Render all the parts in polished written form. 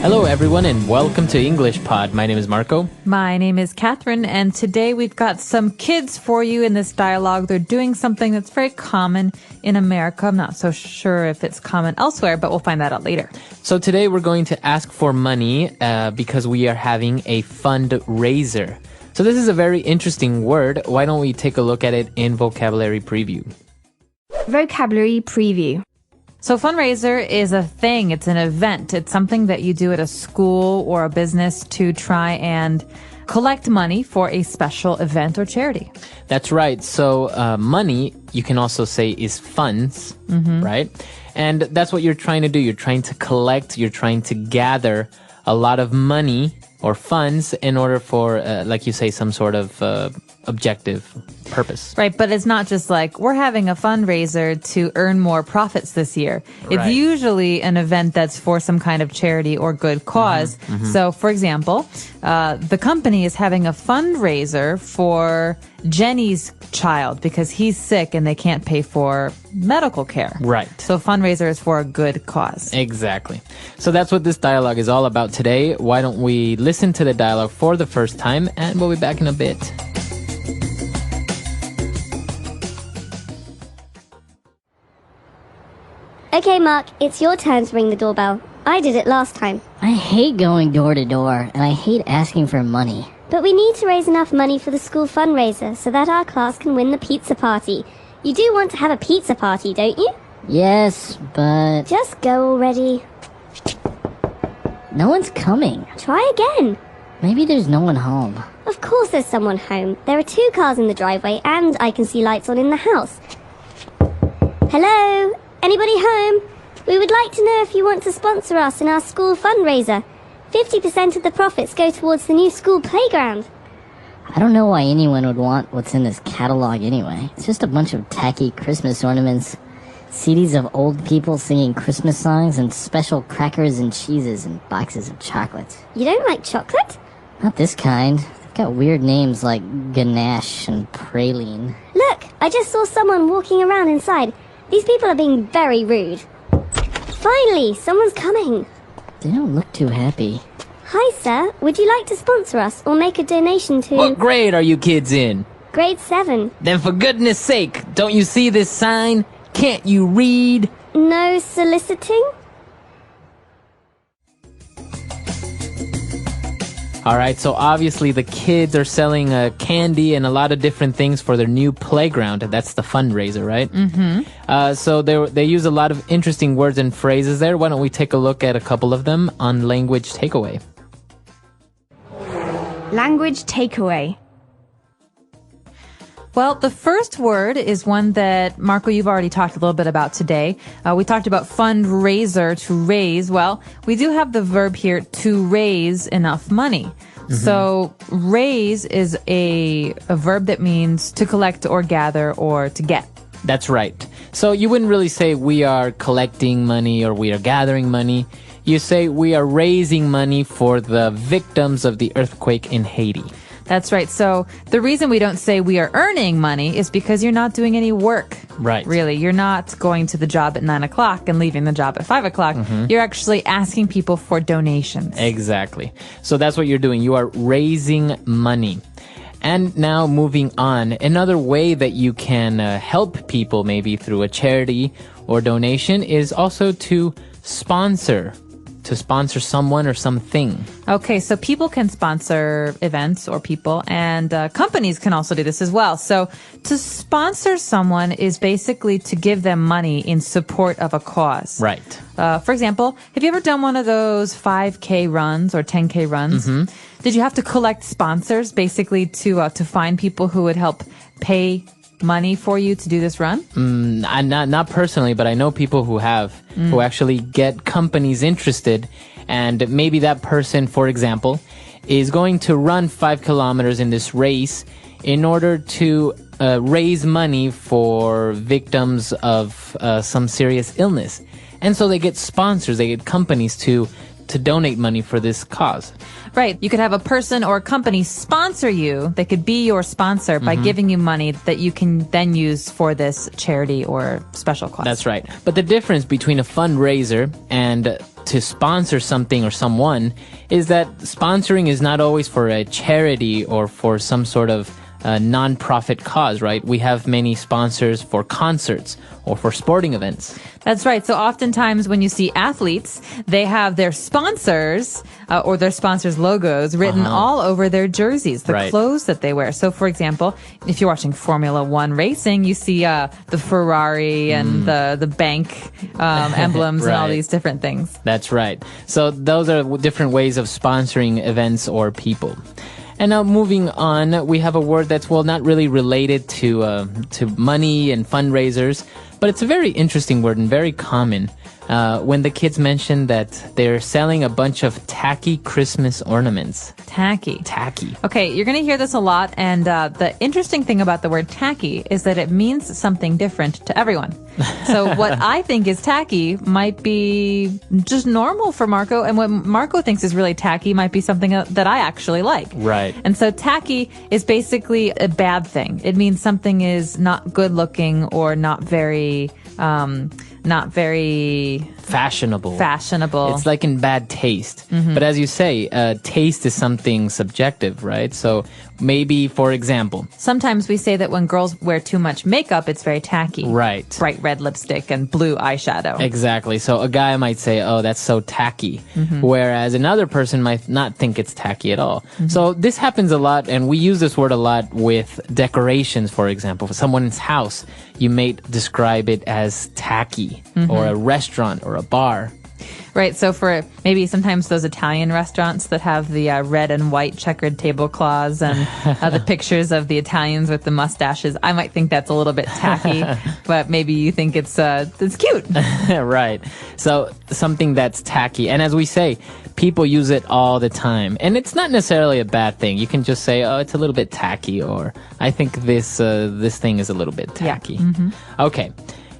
Hello, everyone, and welcome to English Pod. My name is Marco. My name is Catherine, and today we've got some kids for you in this dialogue. They're doing something that's very common in America. I'm not so sure if it's common elsewhere, but we'll find that out later. So today we're going to ask for money because we are having a fundraiser. So this is a very interesting word. Why don't we take a look at it in Vocabulary Preview? Vocabulary Preview. So fundraiser is a thing. It's an event. It's something that you do at a school or a business to try and collect money for a special event or charity. That's right. So money, you can also say, is funds, right? And that's what you're trying to do. You're trying to collect, you're trying to gather a lot of money or funds in order for, like you say, some sort of objective purpose. Right, but it's not just like we're having a fundraiser to earn more profits this year. It's usually an event that's for some kind of charity or good cause. So, for example, the company is having a fundraiser for Jenny's child because he's sick and they can't pay for medical care. Right. So fundraiser is for a good cause. Exactly. So that's what this dialogue is all about today. Why don't we listen to the dialogue for the first time, and we'll be back in a bit. Okay, Mark, it's your turn to ring the doorbell. I did it last time. I hate going door to door, and I hate asking for money. But we need to raise enough money for the school fundraiser so that our class can win the pizza party. You do want to have a pizza party, don't you? Yes, but... Just go already. no one's coming. Try again. Maybe there's no one home. Of course there's someone home. There are 2 cars in the driveway and I can see lights on in the house. Hello? Anybody home? We would like to know if you want to sponsor us in our school fundraiser. 50% of the profits go towards the new school playground. I don't know why anyone would want what's in this catalog anyway. It's just a bunch of tacky Christmas ornaments, CDs of old people singing Christmas songs, and special crackers and cheeses and boxes of chocolates. You don't like chocolate? Not this kind. They've got weird names like ganache and praline. Look, I just saw someone walking around inside. These people are being very rude. Finally, someone's coming. They don't look too happy. Hi, sir. Would you like to sponsor us or make a donation to... What grade are you kids in? Grade 7. Then for goodness sake, don't you see this sign? Can't you read? No soliciting? All right, so obviously the kids are selling candy and a lot of different things for their new playground. That's the fundraiser, right? So they use a lot of interesting words and phrases there. Why don't we take a look at a couple of them on Language Takeaway? Language Takeaway. Well, the first word is one that, Marco, you've already talked a little bit about today. We talked about fundraiser, to raise. Well, we do have the verb here, to raise enough money. So raise is a verb that means to collect or gather or to get. That's right. So you wouldn't really say we are collecting money or we are gathering money. You say we are raising money for the victims of the earthquake in Haiti. That's right. So the reason we don't say we are earning money is because you're not doing any work. Right. Really. You're not going to the job at 9 o'clock and leaving the job at 5 o'clock. You're actually asking people for donations. Exactly. So that's what you're doing. You are raising money. And now moving on, another way that you can help people maybe through a charity or donation is also to sponsor someone or something. Okay, so people can sponsor events or people, and companies can also do this as well. So to sponsor someone is basically to give them money in support of a cause. Right. For example, have you ever done one of those 5K runs or 10K runs? Did you have to collect sponsors basically to find people who would help pay money for you to do this run? Not personally, but I know people who have, who actually get companies interested, and maybe that person, for example, is going to run 5 kilometers in this race in order to raise money for victims of some serious illness. And so they get sponsors, they get companies to donate money for this cause. Right. You could have a person or a company sponsor you. They could be your sponsor by giving you money that you can then use for this charity or special cause. That's right. But the difference between a fundraiser and to sponsor something or someone is that sponsoring is not always for a charity or for some sort of non-profit cause, right? We have many sponsors for concerts or for sporting events. That's right. So oftentimes when you see athletes, they have their sponsors or their sponsors' logos written all over their jerseys, the clothes that they wear. So, for example, if you're watching Formula One racing, you see the Ferrari and the bank emblems and all these different things. That's right. So those are different ways of sponsoring events or people. And now moving on, we have a word that's, well, not really related to money and fundraisers, but it's a very interesting word and very common. When the kids mention that they're selling a bunch of tacky Christmas ornaments. Tacky. Tacky. Okay, you're going to hear this a lot, and the interesting thing about the word tacky is that it means something different to everyone. So what I think is tacky might be just normal for Marco, and what Marco thinks is really tacky might be something that I actually like. Right. And so tacky is basically a bad thing. It means something is not good looking or not very fashionable. Fashionable. It's like in bad taste. But as you say, taste is something subjective, right? So maybe, for example, sometimes we say that when girls wear too much makeup, it's very tacky. Right. Bright red lipstick and blue eyeshadow. Exactly. So a guy might say, oh, that's so tacky. Whereas another person might not think it's tacky at all. So this happens a lot, and we use this word a lot with decorations, for example. For someone's house, you may describe it as tacky, or a restaurant or a bar. Right. So for maybe sometimes those Italian restaurants that have the red and white checkered tablecloths and the pictures of the Italians with the mustaches, I might think that's a little bit tacky, but maybe you think it's cute. Right. So something that's tacky. And as we say, people use it all the time. And it's not necessarily a bad thing. You can just say, oh, it's a little bit tacky, or I think this thing is a little bit tacky. Yeah. Okay.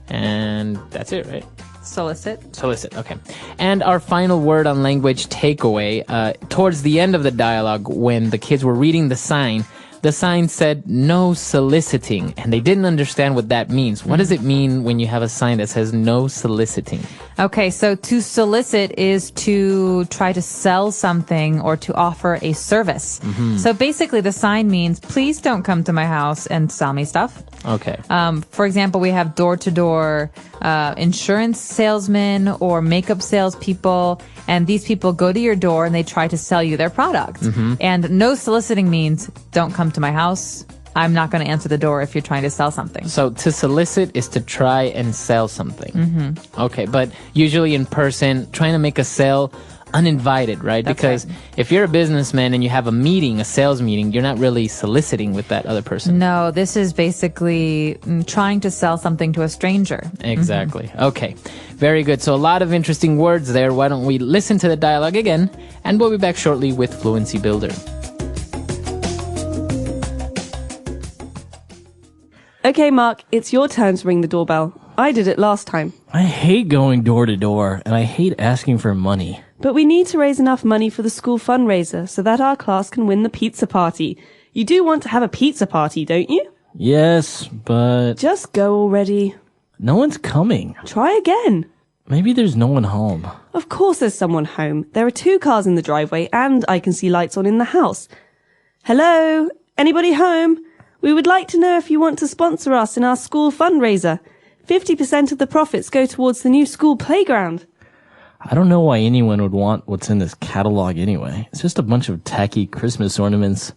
And that's it, right? Solicit, okay. And our final word on language takeaway, towards the end of the dialogue, when the kids were reading the sign said no soliciting, and they didn't understand what that means. What does it mean when you have a sign that says no soliciting? Okay, so to solicit is to try to sell something or to offer a service. So basically the sign means, please don't come to my house and sell me stuff. Okay. For example, we have door-to-door insurance salesmen or makeup salespeople, and these people go to your door and they try to sell you their product. And no soliciting means, don't come to my house. I'm not going to answer the door if you're trying to sell something. So to solicit is to try and sell something. Okay, but usually in person, trying to make a sale uninvited, right? That's because right. If you're a businessman and you have a meeting, a sales meeting, you're not really soliciting with that other person. No, this is basically trying to sell something to a stranger. Exactly. Okay. Very good. So a lot of interesting words there. Why don't we listen to the dialogue again, and we'll be back shortly with Fluency Builder. Okay, Mark, it's your turn to ring the doorbell. I did it last time. I hate going door to door, and I hate asking for money. But we need to raise enough money for the school fundraiser so that our class can win the pizza party. You do want to have a pizza party, don't you? Yes, but Just go already. no one's coming. Try again. Maybe there's no one home. Of course there's someone home. There are 2 cars in the driveway and I can see lights on in the house. Hello? Anybody home? We would like to know if you want to sponsor us in our school fundraiser. 50% of the profits go towards the new school playground. I don't know why anyone would want what's in this catalog anyway. It's just a bunch of tacky Christmas ornaments,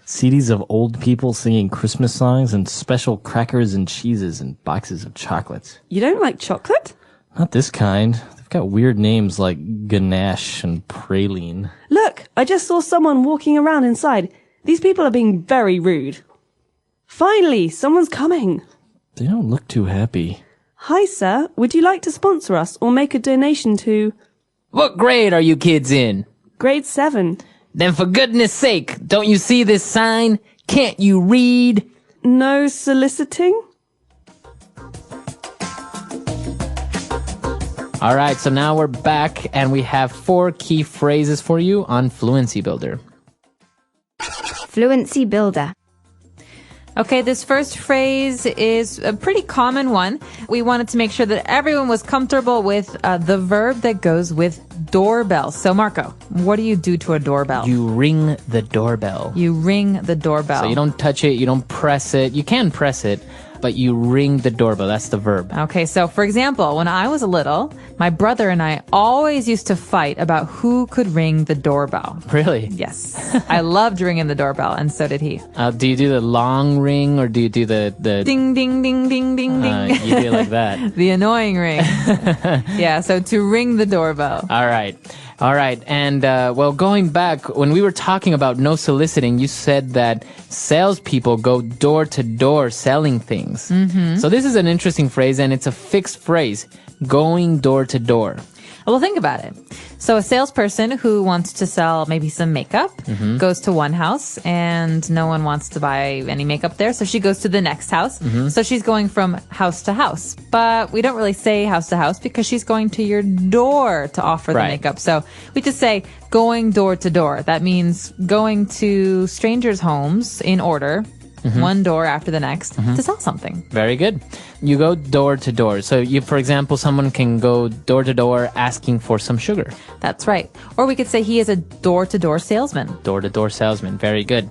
CDs of old people singing Christmas songs, and special crackers and cheeses and boxes of chocolates. You don't like chocolate? Not this kind. They've got weird names like ganache and praline. Look, I just saw someone walking around inside. These people are being very rude. Finally, someone's coming. They don't look too happy. Hi, sir. Would you like to sponsor us or make a donation to What grade are you kids in? grade 7? Then for goodness sake, don't you see this sign? Can't you read? No soliciting? All right, so now we're back and we have 4 key phrases for you on Fluency Builder. Fluency Builder. Okay, this first phrase is a pretty common one. We wanted to make sure that everyone was comfortable with the verb that goes with doorbell. So, Marco, what do you do to a doorbell? You ring the doorbell. You ring the doorbell. So you don't touch it, you don't press it. You can press it, but you ring the doorbell. That's the verb. Okay, so for example, when I was little, my brother and I always used to fight about who could ring the doorbell. Really? Yes. I loved ringing the doorbell, and so did he. Do you do the long ring or do you do the Ding, ding, ding, ding, ding, ding. You do it like that. The annoying ring. Yeah, so to ring the doorbell. All right. And, well, going back, when we were talking about no soliciting, you said that salespeople go door to door selling things. Mm-hmm. So this is an interesting phrase, and it's a fixed phrase, going door to door. Well, think about it. So a salesperson who wants to sell maybe some makeup goes to one house and no one wants to buy any makeup there. So she goes to the next house. So she's going from house to house. But we don't really say house to house because she's going to your door to offer the makeup. So we just say going door to door. That means going to strangers' homes in order. One door after the next to sell something. Very good. You go door to door. So you, for example, someone can go door to door asking for some sugar. That's right. Or we could say he is a door to door salesman. Door to door salesman. Very good.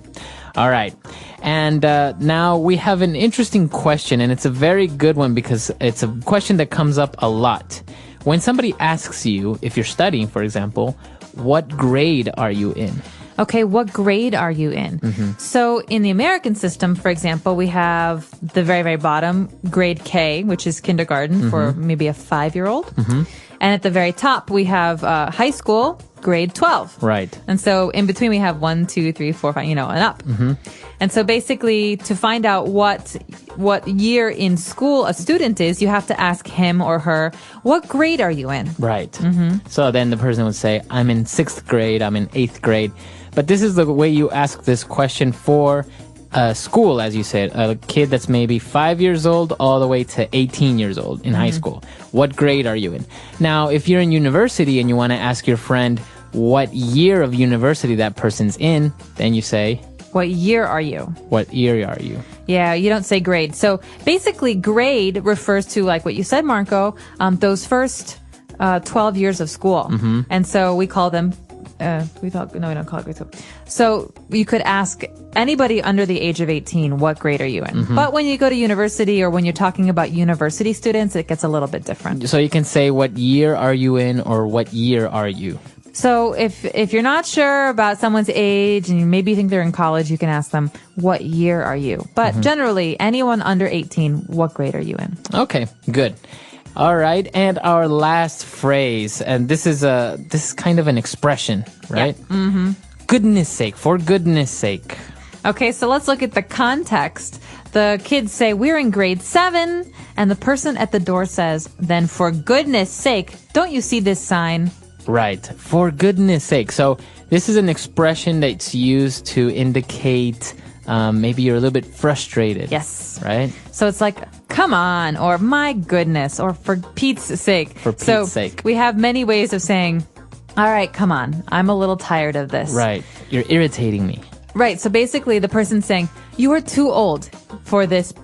All right. And now we have an interesting question, and it's a very good one because it's a question that comes up a lot. When somebody asks you, if you're studying, for example, what grade are you in? Okay, what grade are you in? So in the American system, for example, we have the very, very bottom, grade K, which is kindergarten for maybe a 5-year-old. And at the very top, we have high school, grade 12. Right. And so in between, we have 1, 2, 3, 4, 5, and up. And so basically, to find out what year in school a student is, you have to ask him or her, what grade are you in? Right. So then the person would say, I'm in 6th grade, I'm in 8th grade. But this is the way you ask this question for school, as you said, a kid that's maybe 5 years old all the way to 18 years old in high school. What grade are you in? Now, if you're in university and you want to ask your friend what year of university that person's in, then you say, what year are you? What year are you? Yeah, you don't say grade. So basically, grade refers to, like what you said, Marco, those first 12 years of school. And so we call them we don't call it grade school. So you could ask anybody under the age of 18, what grade are you in? But when you go to university or when you're talking about university students, it gets a little bit different. So you can say, what year are you in, or what year are you? So if you're not sure about someone's age and maybe you think they're in college, you can ask them, what year are you? But generally, anyone under 18, what grade are you in? Okay, good. All right, and our last phrase, and this is kind of an expression, right? Yeah. Goodness sake, for goodness sake. Okay, so let's look at the context. The kids say, we're in grade 7, and the person at the door says, then for goodness sake, don't you see this sign? Right, for goodness sake. So this is an expression that's used to indicate maybe you're a little bit frustrated. Yes. Right? So it's like, come on, or my goodness, or for Pete's sake. For Pete's sake. We have many ways of saying, all right, come on, I'm a little tired of this. Right. You're irritating me. Right. So basically the person's saying, you are too old for this.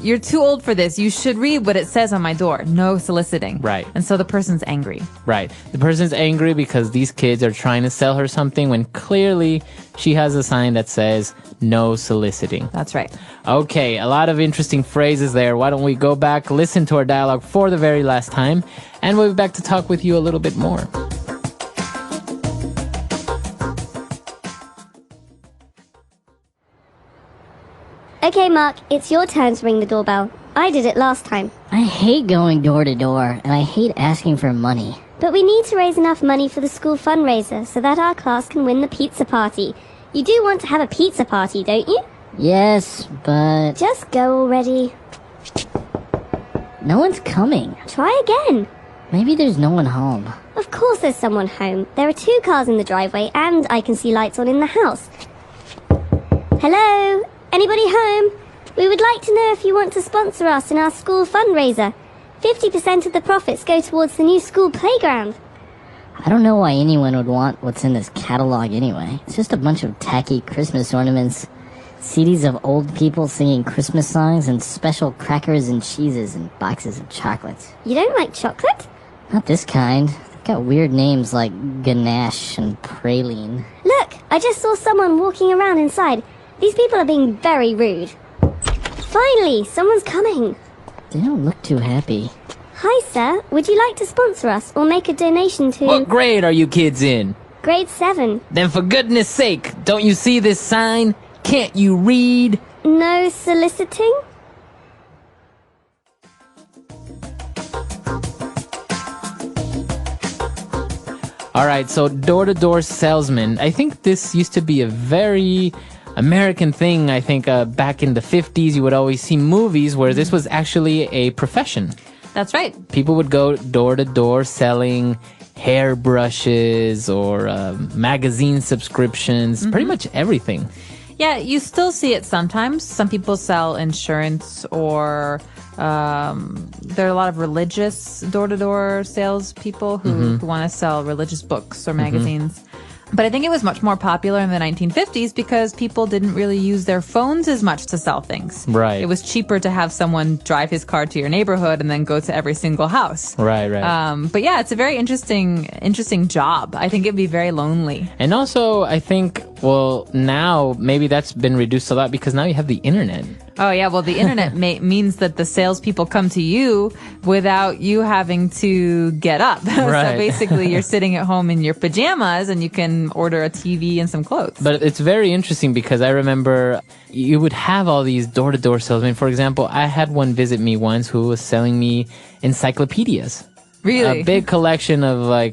You're too old for this. You should read what it says on my door. No soliciting. Right. And so the person's angry. Right. The person's angry because these kids are trying to sell her something when clearly she has a sign that says no soliciting. That's right. Okay, a lot of interesting phrases there. Why don't we go back, listen to our dialogue for the very last time, and we'll be back to talk with you a little bit more. Okay, Mark, it's your turn to ring the doorbell. I did it last time. I hate going door to door, and I hate asking for money. But we need to raise enough money for the school fundraiser so that our class can win the pizza party. You do want to have a pizza party, don't you? Yes, but... Just go already. No one's coming. Try again. Maybe there's no one home. Of course there's someone home. There are 2 cars in the driveway and I can see lights on in the house. Hello? Anybody home? We would like to know if you want to sponsor us in our school fundraiser. 50% of the profits go towards the new school playground. I don't know why anyone would want what's in this catalog anyway. It's just a bunch of tacky Christmas ornaments, CDs of old people singing Christmas songs and special crackers and cheeses and boxes of chocolates. You don't like chocolate? Not this kind. They've got weird names like ganache and praline. Look, I just saw someone walking around inside. These people are being very rude. Finally, someone's coming. They don't look too happy. Hi, sir. Would you like to sponsor us or make a donation to... What grade are you kids in? Grade 7. Then for goodness sake, don't you see this sign? Can't you read? No soliciting? All right, so door-to-door salesman. I think this used to be a very American thing. I think back in the 50s, you would always see movies where this was actually a profession. That's right. People would go door-to-door selling hairbrushes or magazine subscriptions, pretty much everything. Yeah, you still see it sometimes. Some people sell insurance or there are a lot of religious door-to-door salespeople who want to sell religious books or magazines. But I think it was much more popular in the 1950s because people didn't really use their phones as much to sell things. Right. It was cheaper to have someone drive his car to your neighborhood and then go to every single house. Right. But yeah, it's a very interesting job. I think it'd be very lonely. And also, I think, well, now maybe that's been reduced a lot because now you have the internet. Oh, yeah. Well, the internet means that the salespeople come to you without you having to get up. Right. So basically, you're sitting at home in your pajamas and you can order a TV and some clothes. But it's very interesting because I remember you would have all these door-to-door salesmen. For example, I had one visit me once who was selling me encyclopedias. Really? A big collection of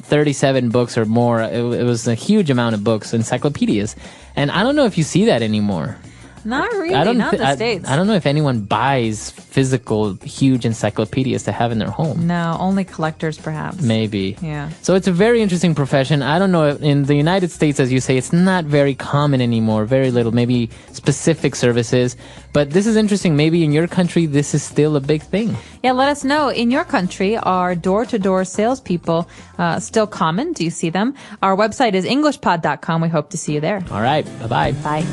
37 books or more. It was a huge amount of books, encyclopedias. And I don't know if you see that anymore. Not really, not in the States. I don't know if anyone buys physical, huge encyclopedias to have in their home. No, only collectors, perhaps. Maybe. Yeah. So it's a very interesting profession. I don't know, in the United States, as you say, it's not very common anymore. Very little, maybe specific services. But this is interesting. Maybe in your country, this is still a big thing. Yeah, let us know. In your country, are door-to-door salespeople still common? Do you see them? Our website is EnglishPod365.com. We hope to see you there. All right. Bye-bye. Bye.